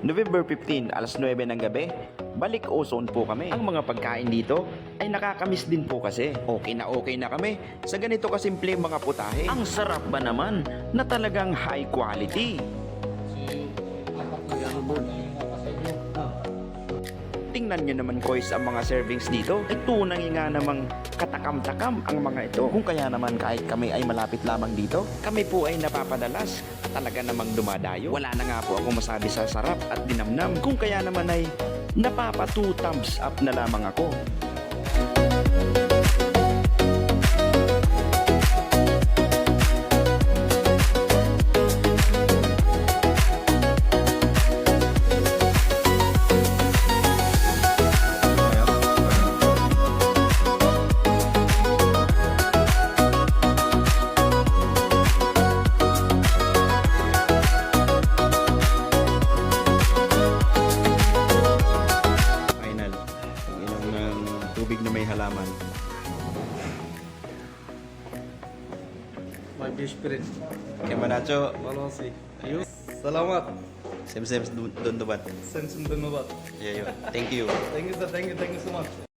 November 15, alas 9 ng gabi, balik Ozone po kami. Ang mga pagkain dito ay nakakamiss din po kasi. Okay na kami sa ganito kasimple mga putahe. Ang sarap ba naman na talagang high quality. Tingnan nyo naman guys ang mga servings dito. Ay tunay nga namang katakam-takam ang mga ito. Kung kaya naman kahit kami ay malapit lamang dito, kami po ay napapadalas. Talaga namang dumadayo. Wala na nga po ako masabi sa sarap at dinamnam. Kung kaya naman ay napapa 2 thumbs up na lamang ako. Tubig na may halaman. My best friend. Kaya Manacho, Manosi. You. Salamat. same doon dubat. Send some धन्यवाद. Thank you. Thank you sir. Thank you so much.